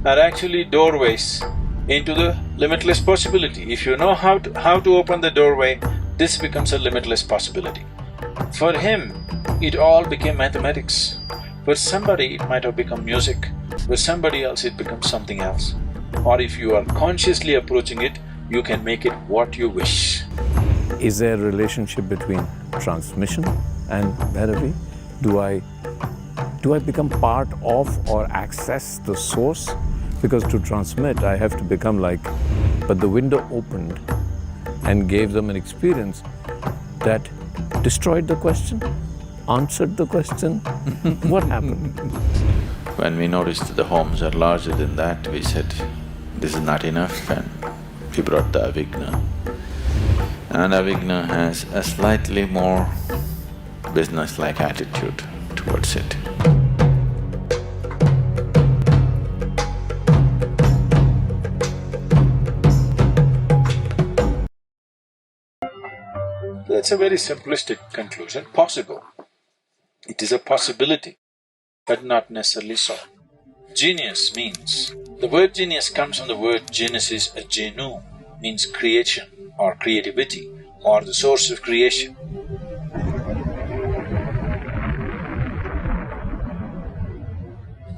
are actually doorways into the limitless possibility. If you know how to open the doorway, this becomes a limitless possibility. For him, it all became mathematics. For somebody, it might have become music. For somebody else, it becomes something else. Or if you are consciously approaching it, you can make it what you wish. Is there a relationship between transmission and Bhairavi? Do I become part of or access the source? Because to transmit, I have to become like… But the window opened and gave them an experience that destroyed the question, answered the question. What happened? When we noticed that the homes are larger than that, we said, this is not enough, and we brought the Avigna. And Avigna has a slightly more business-like attitude towards it. That's a very simplistic conclusion, possible. It is a possibility, but not necessarily so. Genius means… the word genius comes from the word genesis, a genu, means creation or creativity or the source of creation.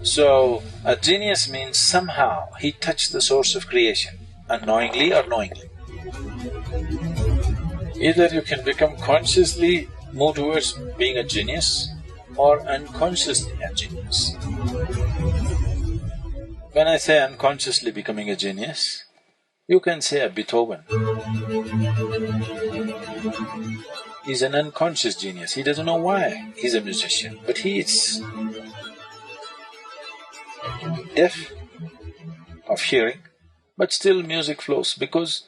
So, a genius means somehow he touched the source of creation, unknowingly or knowingly. Either you can become consciously move towards being a genius or unconsciously a genius. When I say unconsciously becoming a genius, you can say a Beethoven. He's an unconscious genius, he doesn't know why he's a musician, but he is deaf of hearing, but still music flows because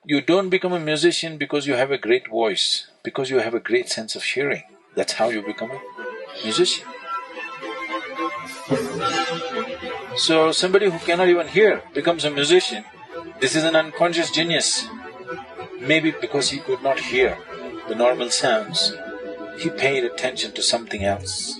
you don't become a musician because you have a great voice, because you have a great sense of hearing. That's how you become a musician. So somebody who cannot even hear becomes a musician. This is an unconscious genius. Maybe because he could not hear the normal sounds, he paid attention to something else.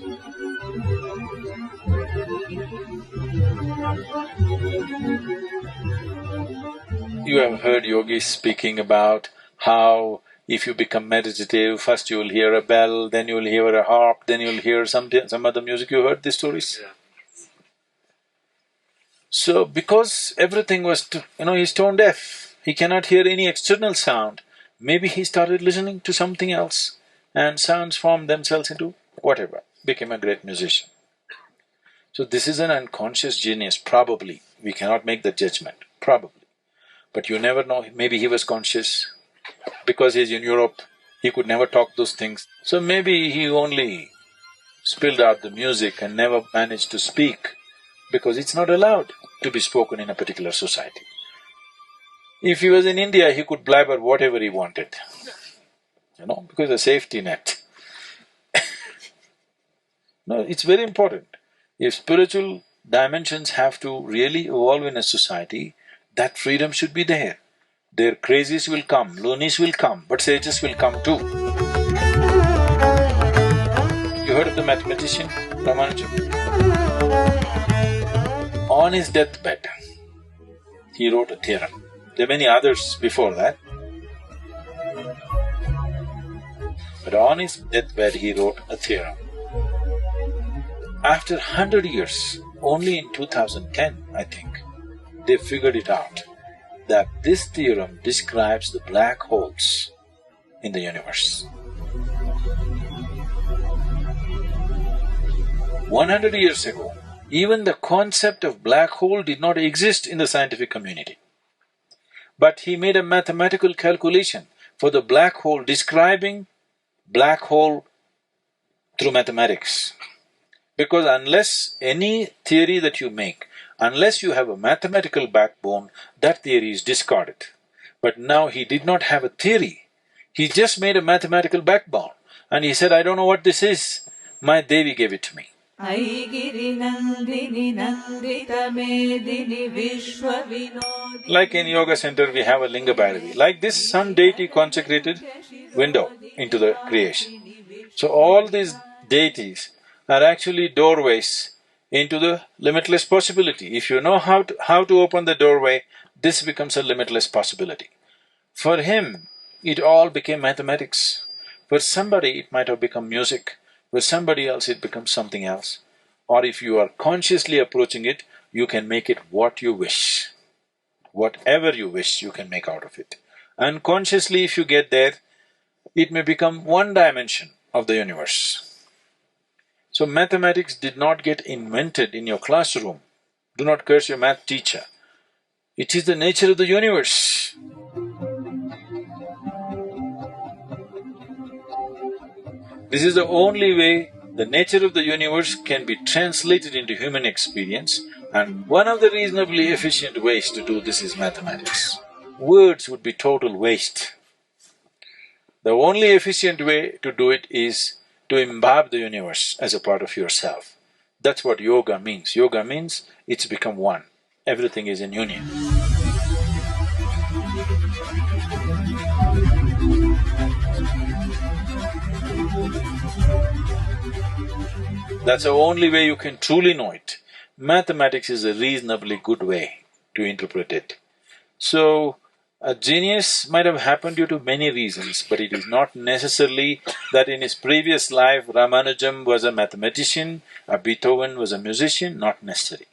You have heard yogis speaking about how if you become meditative, first you will hear a bell, then you will hear a harp, then you will hear some other music. You heard these stories? Yeah. So, because everything was… he's tone deaf, he cannot hear any external sound, maybe he started listening to something else and sounds formed themselves into whatever, became a great musician. So this is an unconscious genius, probably. We cannot make the judgment, probably. But you never know, maybe he was conscious. Because he's in Europe, he could never talk those things. So maybe he only spilled out the music and never managed to speak because it's not allowed to be spoken in a particular society. If he was in India, he could blabber whatever he wanted, because a safety net. No, it's very important. If spiritual dimensions have to really evolve in a society, that freedom should be there. Their crazies will come, loonies will come, but sages will come too. You heard of the mathematician Ramanujan? On his deathbed, he wrote a theorem. There are many others before that. But on his deathbed, he wrote a theorem. After 100 years, only in 2010, I think, they figured it out that this theorem describes the black holes in the universe. 100 years ago, even the concept of black hole did not exist in the scientific community. But he made a mathematical calculation for the black hole, describing black hole through mathematics. Because unless any theory that you make, unless you have a mathematical backbone, that theory is discarded. But now he did not have a theory, he just made a mathematical backbone. And he said, I don't know what this is, my Devi gave it to me. Like in yoga center we have a Linga Bhairavi, like this sun deity consecrated window into the creation. So all these deities are actually doorways into the limitless possibility. If you know how to open the doorway, this becomes a limitless possibility. For him, it all became mathematics. For somebody, it might have become music. For somebody else, it becomes something else. Or if you are consciously approaching it, you can make it what you wish. Whatever you wish, you can make out of it. Unconsciously, if you get there, it may become one dimension of the universe. So mathematics did not get invented in your classroom. Do not curse your math teacher. It is the nature of the universe. This is the only way the nature of the universe can be translated into human experience, and one of the reasonably efficient ways to do this is mathematics. Words would be total waste. The only efficient way to do it is to imbibe the universe as a part of yourself. That's what yoga means. Yoga means it's become one. Everything is in union. That's the only way you can truly know it. Mathematics is a reasonably good way to interpret it. So, a genius might have happened due to many reasons, but it is not necessarily that in his previous life Ramanujam was a mathematician, or Beethoven was a musician, not necessary.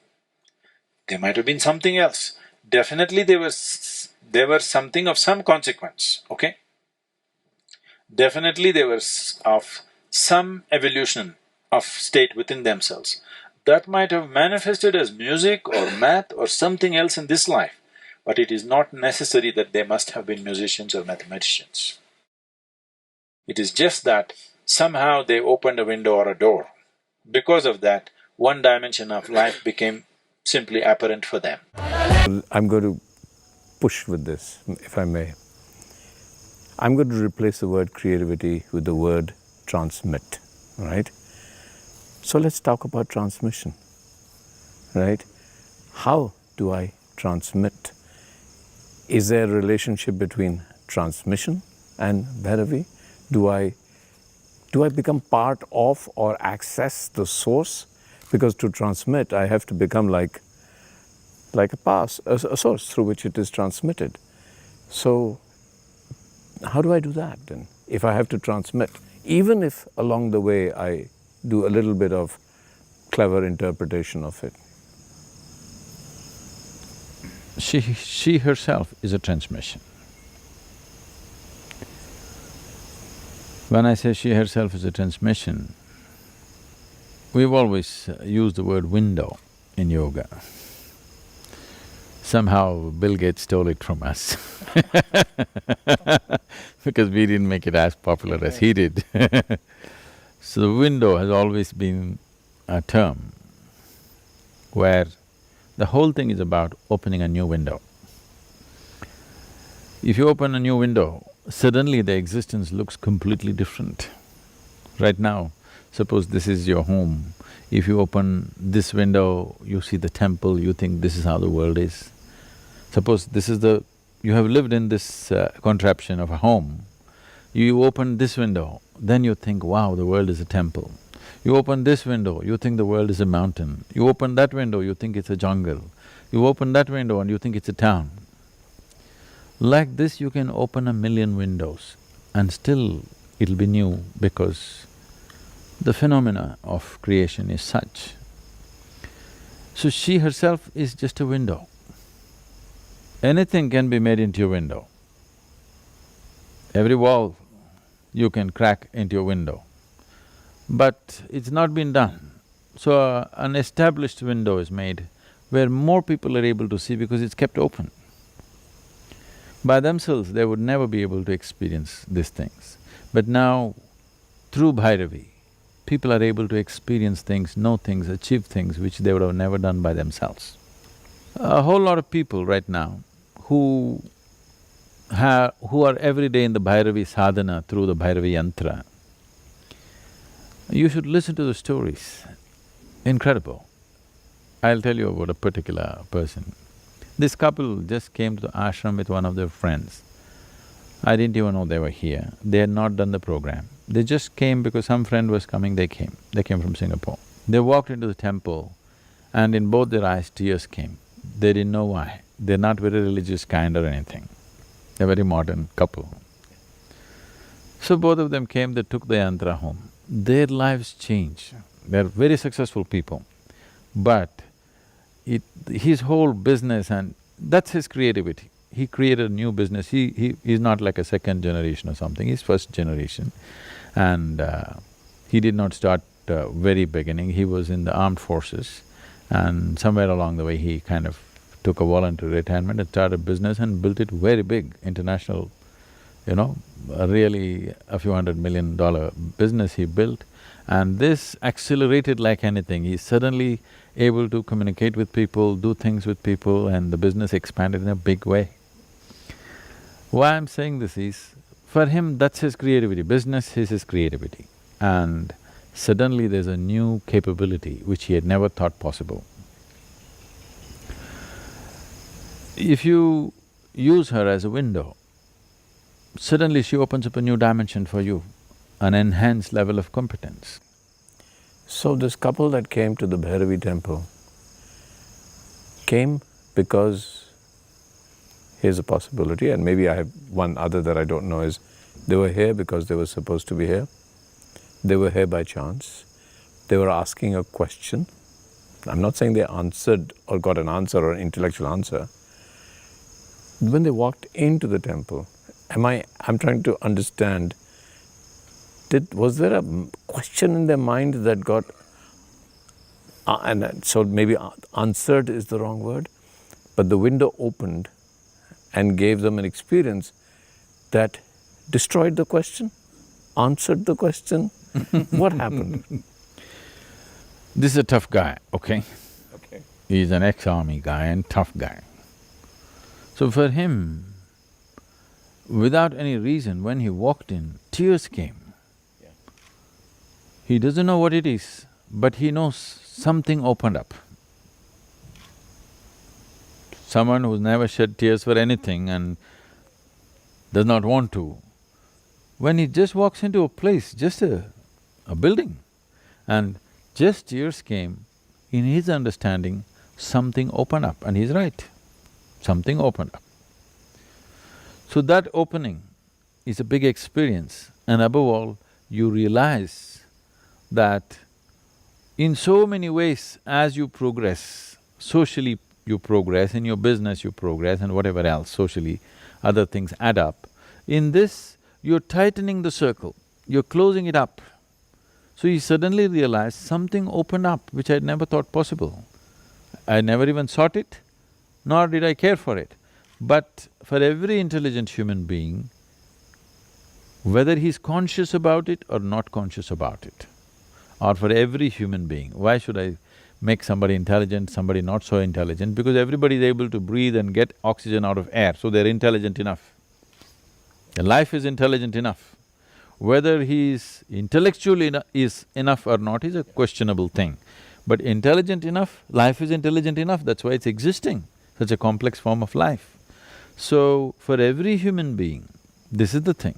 There might have been something else. Definitely they were something of some consequence, okay? Definitely they were of some evolution of state within themselves. That might have manifested as music or math or something else in this life, but it is not necessary that they must have been musicians or mathematicians. It is just that somehow they opened a window or a door. Because of that, one dimension of life became simply apparent for them. I'm going to push with this, if I may. I'm going to replace the word creativity with the word transmit, right? So let's talk about transmission, right? How do I transmit? Is there a relationship between transmission and Bhairavi? Do I become part of or access the source? Because to transmit, I have to become like a source through which it is transmitted. So, how do I do that then, if I have to transmit? Even if along the way I do a little bit of clever interpretation of it. She herself is a transmission. When I say she herself is a transmission, we've always used the word window in yoga. Somehow Bill Gates stole it from us because we didn't make it as popular as he did. So the window has always been a term where the whole thing is about opening a new window. If you open a new window, suddenly the existence looks completely different. Right now, suppose this is your home, if you open this window, you see the temple, you think this is how the world is. Suppose this is you have lived in this contraption of a home, you open this window, then you think, wow, the world is a temple. You open this window, you think the world is a mountain. You open that window, you think it's a jungle. You open that window and you think it's a town. Like this, you can open 1,000,000 windows and still it'll be new because the phenomena of creation is such. So she herself is just a window. Anything can be made into a window. Every wall you can crack into a window. But it's not been done. So an established window is made where more people are able to see because it's kept open. By themselves, they would never be able to experience these things. But now, through Bhairavi, people are able to experience things, know things, achieve things which they would have never done by themselves. A whole lot of people right now who are every day in the Bhairavi sadhana through the Bhairavi yantra, you should listen to the stories, incredible. I'll tell you about a particular person. This couple just came to the ashram with one of their friends. I didn't even know they were here, they had not done the program. They just came because some friend was coming, they came from Singapore. They walked into the temple, and in both their eyes tears came. They didn't know why. They're not very religious kind or anything. They're a very modern couple. So both of them came, they took the yantra home. Their lives changed. They're very successful people. But his whole business, and that's his creativity. He created a new business. He's not like a second generation or something, he's first generation. And he did not start very beginning, he was in the armed forces. And somewhere along the way, he kind of took a voluntary retirement and started a business and built it very big, international, really a few $100 million business he built. And this accelerated like anything. He's suddenly able to communicate with people, do things with people, and the business expanded in a big way. Why I'm saying this is, for him that's his creativity, business is his creativity. And suddenly there's a new capability which he had never thought possible. If you use her as a window, suddenly she opens up a new dimension for you, an enhanced level of competence. So this couple that came to the Bhairavi temple came because, here's a possibility, and maybe I have one other that I don't know, is they were here because they were supposed to be here. They were here by chance. They were asking a question. I'm not saying they answered or got an answer or an intellectual answer. When they walked into the temple, I'm trying to understand, was there a question in their mind that got, and so maybe answered is the wrong word, but the window opened and gave them an experience that destroyed the question, answered the question? What happened? This is a tough guy, okay? Okay. He's an ex-army guy and tough guy. So for him, without any reason, when he walked in, tears came. Yeah. He doesn't know what it is, but he knows something opened up. Someone who's never shed tears for anything and does not want to, when he just walks into a place, just a building, and just tears came, in his understanding, something opened up, and he's right, something opened up. So that opening is a big experience, and above all, you realize that in so many ways, as you progress, socially you progress, in your business you progress, and whatever else socially, other things add up. In this, you're tightening the circle, you're closing it up. So he suddenly realized something opened up which I'd never thought possible. I never even sought it, nor did I care for it. But for every intelligent human being, whether he's conscious about it or not conscious about it, or for every human being, why should I make somebody intelligent, somebody not so intelligent? Because everybody is able to breathe and get oxygen out of air, so they're intelligent enough. And life is intelligent enough. Whether he is intellectually is enough or not is a questionable thing. But intelligent enough, life is intelligent enough, that's why it's existing, such a complex form of life. So, for every human being, this is the thing.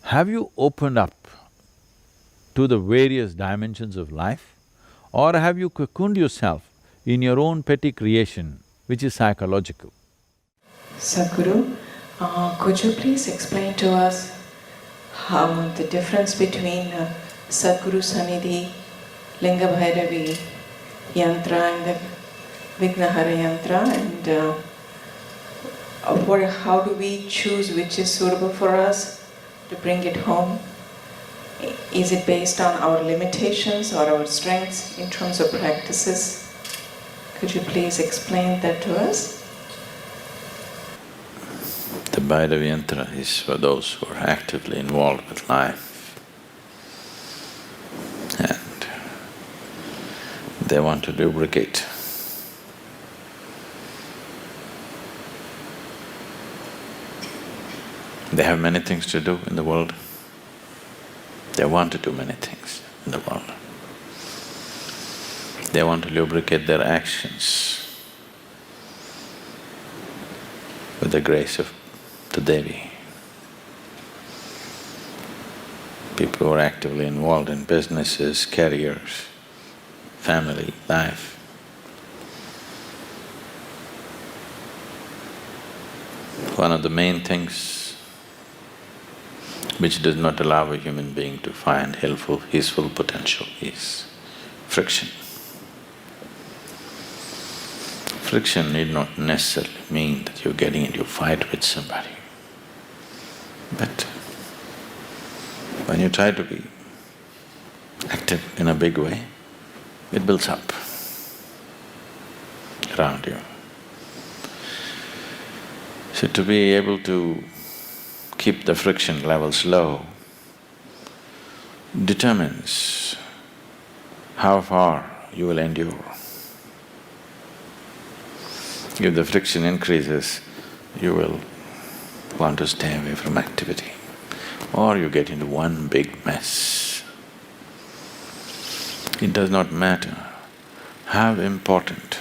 Have you opened up to the various dimensions of life, or have you cocooned yourself in your own petty creation, which is psychological? Sadhguru, could you please explain to us how the difference between Sadhguru Sanidhi, Linga Bhairavi Yantra and the Vignahara Yantra, and how do we choose which is suitable for us to bring it home? Is it based on our limitations or our strengths in terms of practices? Could you please explain that to us? The Bhairavi Yantra is for those who are actively involved with life and they want to lubricate. They have many things to do in the world. They want to do many things in the world. They want to lubricate their actions with the grace of the Devi. People who are actively involved in businesses, careers, family, life, One of the main things which does not allow a human being to find his full potential is friction. Friction need not necessarily mean that you're getting into a fight with somebody. But when you try to be active in a big way, it builds up around you. So to be able to keep the friction levels low determines how far you will endure. If the friction increases, you will want to stay away from activity, or you get into one big mess. It does not matter how important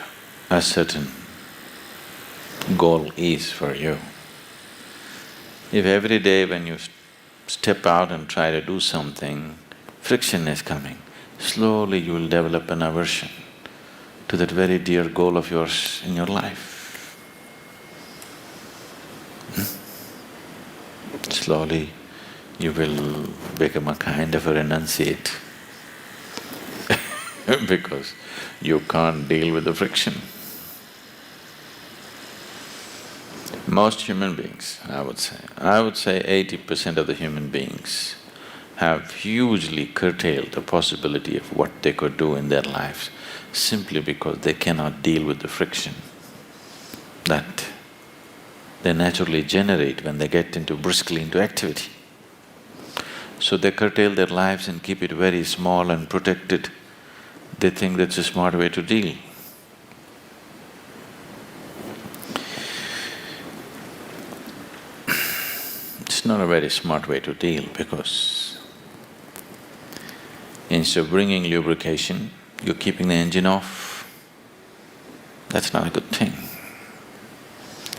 a certain goal is for you. If every day when you step out and try to do something, friction is coming, slowly you will develop an aversion to that very dear goal of yours in your life. Slowly you will become a kind of a renunciate because you can't deal with the friction. Most human beings, I would say 80% of the human beings have hugely curtailed the possibility of what they could do in their lives simply because they cannot deal with the friction that they naturally generate when they get briskly into activity. So they curtail their lives and keep it very small and protected. They think that's a smart way to deal. It's not a very smart way to deal because instead of bringing lubrication, you're keeping the engine off. That's not a good thing.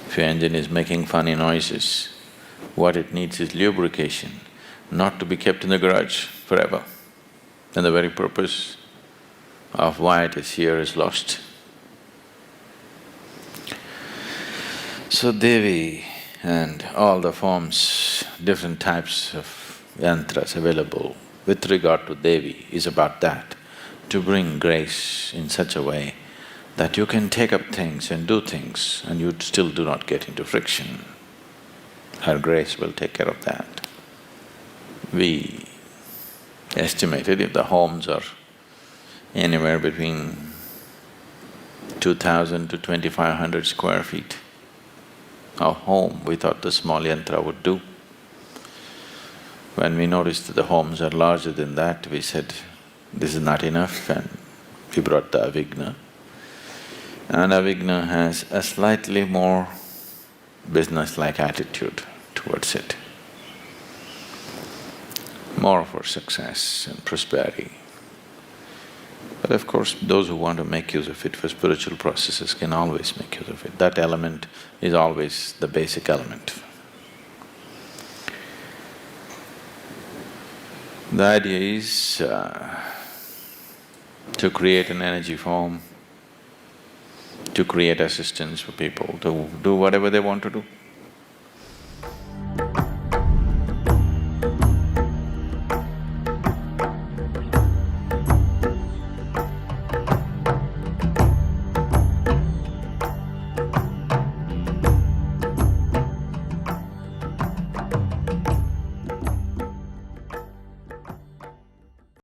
If your engine is making funny noises, what it needs is lubrication, not to be kept in the garage forever. And the very purpose of why it is here is lost. So Devi and all the forms, different types of yantras available with regard to Devi is about that, to bring grace in such a way that you can take up things and do things and you still do not get into friction. Her grace will take care of that. We estimated if the homes are anywhere between 2,000 to 2,500 square feet of home, we thought the small yantra would do. When we noticed that the homes are larger than that, we said, this is not enough, and we brought the Avigna. And Avigna has a slightly more business-like attitude towards it, more for success and prosperity. But of course, those who want to make use of it for spiritual processes can always make use of it. That element is always the basic element. The idea is to create an energy form, to create assistance for people to do whatever they want to do.